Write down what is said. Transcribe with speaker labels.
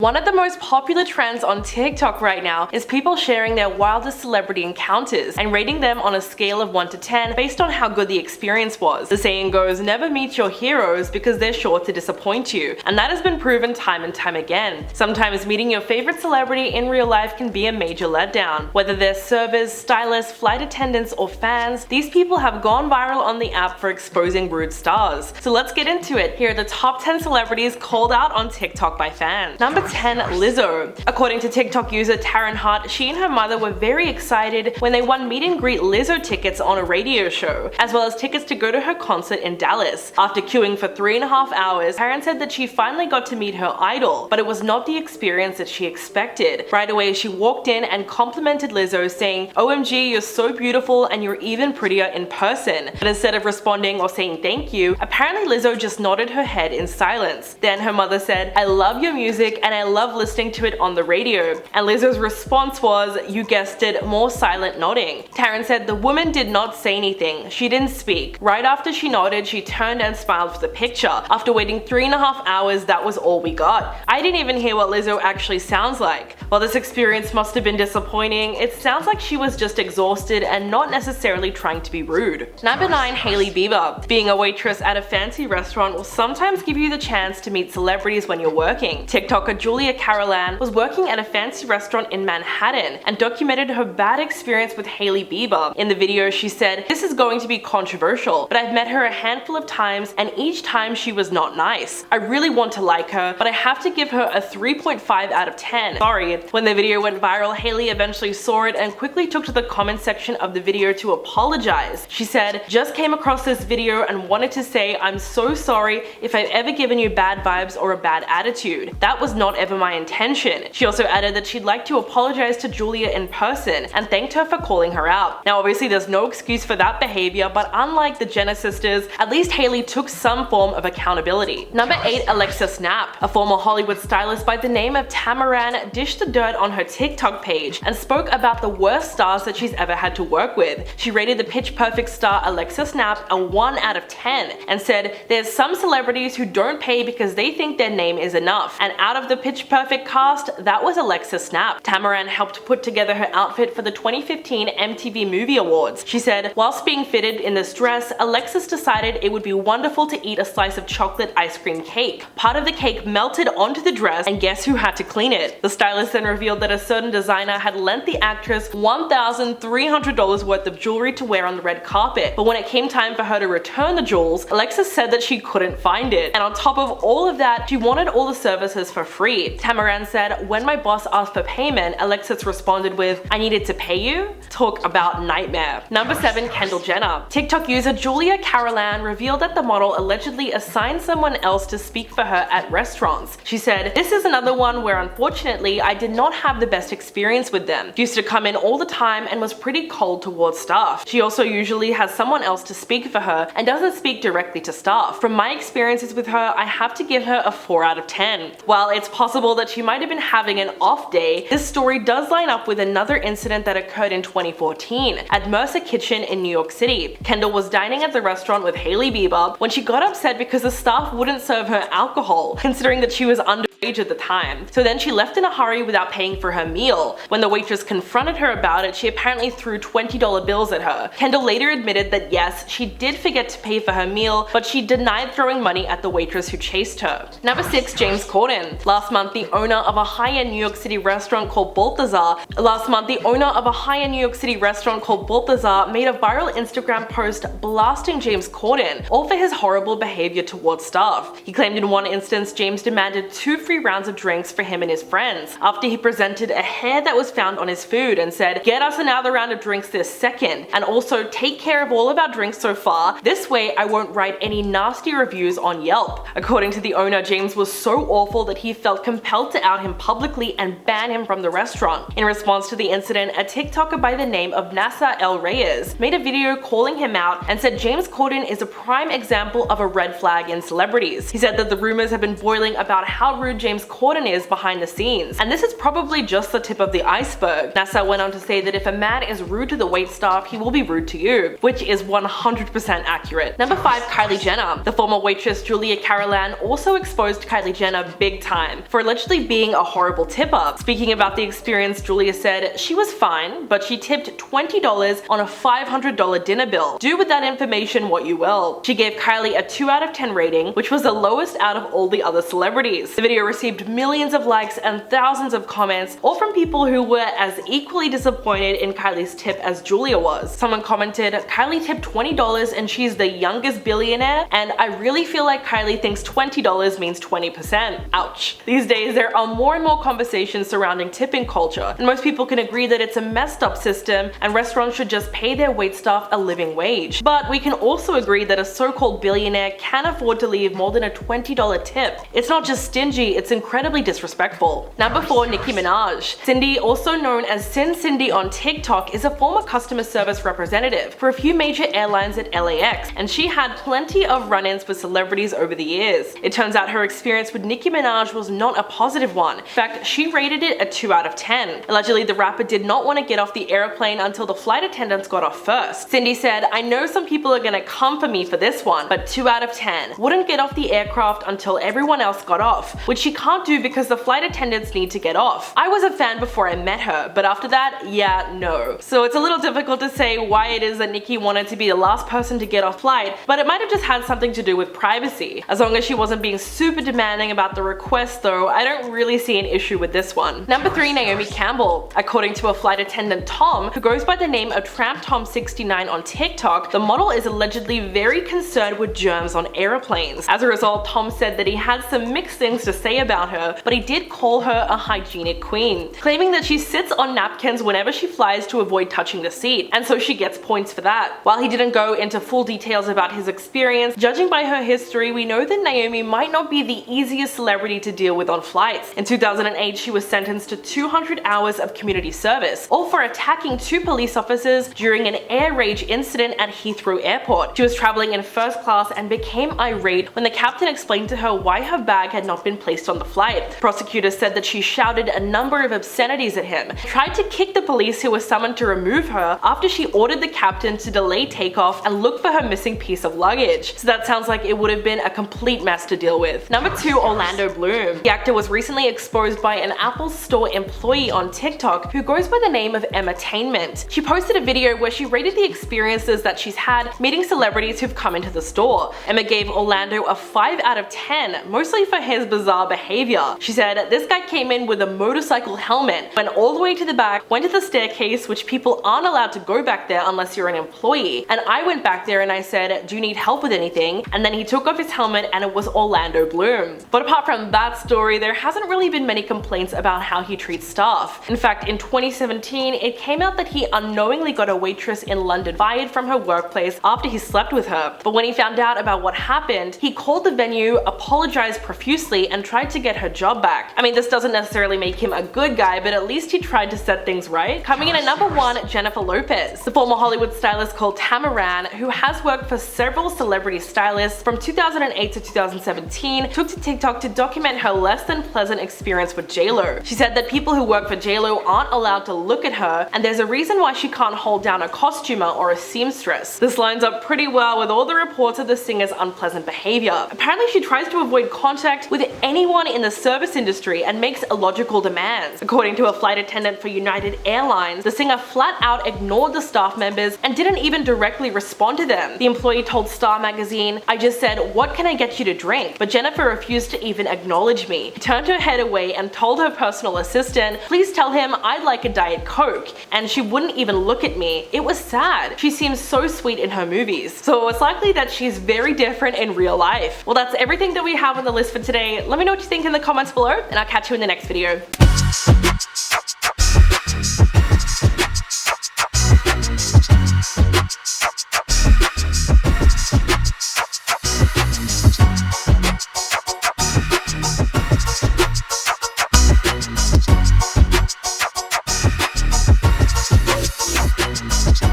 Speaker 1: One of the most popular trends on TikTok right now is people sharing their wildest celebrity encounters and rating them on a scale of 1 to 10 based on how good the experience was. The saying goes, never meet your heroes because they're sure to disappoint you, and that has been proven time and time again. Sometimes meeting your favorite celebrity in real life can be a major letdown. Whether they're servers, stylists, flight attendants, or fans, these people have gone viral on the app for exposing rude stars. So let's get into it. Here are the top 10 celebrities called out on TikTok by fans. Number 10. Lizzo. According to TikTok user Taryn Hart, she and her mother were very excited when they won meet and greet Lizzo tickets on a radio show, as well as tickets to go to her concert in Dallas. After queuing for 3.5 hours, Taryn said that she finally got to meet her idol, but it was not the experience that she expected. Right away, she walked in and complimented Lizzo, saying, "OMG, you're so beautiful and you're even prettier in person." But instead of responding or saying thank you, apparently Lizzo just nodded her head in silence. Then her mother said, "I love your music and I love listening to it on the radio." And Lizzo's response was, you guessed it, more silent nodding. Taryn said the woman did not say anything. She didn't speak. Right after she nodded, she turned and smiled for the picture. After waiting 3.5 hours, that was all we got. I didn't even hear what Lizzo actually sounds like. While this experience must have been disappointing, it sounds like she was just exhausted and not necessarily trying to be rude. Number 9. Hailey Bieber. Being a waitress at a fancy restaurant will sometimes give you the chance to meet celebrities when you're working. TikToker Julia Carolan was working at a fancy restaurant in Manhattan and documented her bad experience with Hailey Bieber. In the video, she said, "This is going to be controversial, but I've met her a handful of times and each time she was not nice. I really want to like her, but I have to give her a 3.5 out of 10. Sorry." When the video went viral, Hailey eventually saw it and quickly took to the comment section of the video to apologize. She said, "Just came across this video and wanted to say I'm so sorry if I've ever given you bad vibes or a bad attitude. That was not ever my intention." She also added that she'd like to apologize to Julia in person and thanked her for calling her out. Now obviously there's no excuse for that behavior, but unlike the Jenner sisters, at least Hailey took some form of accountability. Number 8. Alexis Knapp. A former Hollywood stylist by the name of Tamaran dished the dirt on her TikTok page and spoke about the worst stars that she's ever had to work with. She rated the Pitch Perfect star Alexis Knapp a 1 out of 10 and said, "There's some celebrities who don't pay because they think their name is enough, and out of the Pitch Perfect cast, that was Alexis Knapp." Tamaran helped put together her outfit for the 2015 MTV Movie Awards. She said, "Whilst being fitted in this dress, Alexis decided it would be wonderful to eat a slice of chocolate ice cream cake. Part of the cake melted onto the dress, and guess who had to clean it?" The stylist then revealed that a certain designer had lent the actress $1,300 worth of jewelry to wear on the red carpet, but when it came time for her to return the jewels, Alexis said that she couldn't find it. And on top of all of that, she wanted all the services for free. Tamaran said, "When my boss asked for payment, Alexis responded with, 'I needed to pay you?' Talk about nightmare." Number 7. Kendall Jenner. TikTok user Julia Carolan revealed that the model allegedly assigned someone else to speak for her at restaurants. She said, "This is another one where unfortunately I did not have the best experience with them. She used to come in all the time and was pretty cold towards staff. She also usually has someone else to speak for her and doesn't speak directly to staff. From my experiences with her, I have to give her a 4 out of 10. While it's possible that she might have been having an off day, this story does line up with another incident that occurred in 2014 at Mercer Kitchen in New York City. Kendall was dining at the restaurant with Hailey Bieber when she got upset because the staff wouldn't serve her alcohol, considering that she was underage at the time. So then she left in a hurry without paying for her meal. When the waitress confronted her about it, she apparently threw $20 bills at her. Kendall later admitted that yes, she did forget to pay for her meal, but she denied throwing money at the waitress who chased her. Number 6. James Corden. Last month, the owner of a high-end New York City restaurant called Balthazar made a viral Instagram post blasting James Corden, all for his horrible behavior towards staff. He claimed in one instance James demanded 2 free rounds of drinks for him and his friends after he presented a hair that was found on his food and said, "Get us another round of drinks this second, and also take care of all of our drinks so far. This way I won't write any nasty reviews on Yelp." According to the owner, James was so awful that he felt compelled to out him publicly and ban him from the restaurant. In response to the incident, a TikToker by the name of Nasa El Reyes made a video calling him out and said James Corden is a prime example of a red flag in celebrities. He said that the rumors have been boiling about how rude James Corden is behind the scenes. And this is probably just the tip of the iceberg. NASA went on to say that if a man is rude to the waitstaff, he will be rude to you, which is 100% accurate. Number 5, Kylie Jenner. The former waitress Julia Carolan also exposed Kylie Jenner big time for allegedly being a horrible tipper. Speaking about the experience, Julia said she was fine, but she tipped $20 on a $500 dinner bill. Do with that information what you will. She gave Kylie a 2 out of 10 rating, which was the lowest out of all the other celebrities. The video received millions of likes and thousands of comments, all from people who were as equally disappointed in Kylie's tip as Julia was. Someone commented, "Kylie tipped $20 and she's the youngest billionaire, and I really feel like Kylie thinks $20 means 20%. Ouch." These days, there are more and more conversations surrounding tipping culture, and most people can agree that it's a messed up system and restaurants should just pay their waitstaff a living wage. But we can also agree that a so-called billionaire can afford to leave more than a $20 tip. It's not just stingy, it's incredibly disrespectful. Number 4, Nicki Minaj. Cindy, also known as Sin Cindy on TikTok, is a former customer service representative for a few major airlines at LAX, and she had plenty of run-ins with celebrities over the years. It turns out her experience with Nicki Minaj was not a positive one. In fact, she rated it a 2 out of 10. Allegedly, the rapper did not want to get off the airplane until the flight attendants got off first. Cindy said, "I know some people are gonna come for me for this one, but 2 out of 10. Wouldn't get off the aircraft until everyone else got off, which she can't do because the flight attendants need to get off. I was a fan before I met her, but after that, yeah, no." So it's a little difficult to say why it is that Nicki wanted to be the last person to get off flight, but it might have just had something to do with privacy. As long as she wasn't being super demanding about the request though, I don't really see an issue with this one. Number 3, Naomi Campbell. According to a flight attendant Tom, who goes by the name of TrampTom69 on TikTok, the model is allegedly very concerned with germs on airplanes. As a result, Tom said that he had some mixed things to say about her, but he did call her a hygienic queen, claiming that she sits on napkins whenever she flies to avoid touching the seat, and so she gets points for that. While he didn't go into full details about his experience, judging by her history, we know that Naomi might not be the easiest celebrity to deal with on flights. In 2008, she was sentenced to 200 hours of community service, all for attacking 2 police officers during an air rage incident at Heathrow Airport. She was traveling in first class and became irate when the captain explained to her why her bag had not been placed on the flight. Prosecutors said that she shouted a number of obscenities at him, tried to kick the police who were summoned to remove her after she ordered the captain to delay takeoff and look for her missing piece of luggage. So that sounds like it would have been a complete mess to deal with. Number 2, Orlando Bloom. The actor was recently exposed by an Apple Store employee on TikTok who goes by the name of Emmatainment. She posted a video where she rated the experiences that she's had meeting celebrities who've come into the store. Emma gave Orlando a 5 out of 10, mostly for his bizarre behavior. She said, "This guy came in with a motorcycle helmet, went all the way to the back, went to the staircase, which people aren't allowed to go back there unless you're an employee, and I went back there and I said, 'Do you need help with anything?' And then he took off his helmet and it was Orlando Bloom." But apart from that story, there hasn't really been many complaints about how he treats staff. In fact, in 2017, it came out that he unknowingly got a waitress in London fired from her workplace after he slept with her. But when he found out about what happened, he called the venue, apologized profusely, and tried to get her job back. I mean, this doesn't necessarily make him a good guy, but at least he tried to set things right. Coming in at number 1, Jennifer Lopez. The former Hollywood stylist called Tamaran, who has worked for several celebrity stylists from 2008 to 2017, took to TikTok to document her less than pleasant experience with JLo. She said that people who work for JLo aren't allowed to look at her, and there's a reason why she can't hold down a costumer or a seamstress. This lines up pretty well with all the reports of the singer's unpleasant behavior. Apparently, she tries to avoid contact with anyone in the service industry and makes illogical demands. According to a flight attendant for United Airlines, the singer flat out ignored the staff members and didn't even directly respond to them. The employee told Star magazine, "I just said, 'What can I get you to drink?' But Jennifer refused to even acknowledge me. Turned her head away and told her personal assistant, 'Please tell him I'd like a Diet Coke,' and she wouldn't even look at me. It was sad. She seems so sweet in her movies." So it's likely that she's very different in real life. Well, that's everything that we have on the list for today. Let me know what you think in the comments below, and I'll catch you in the next video.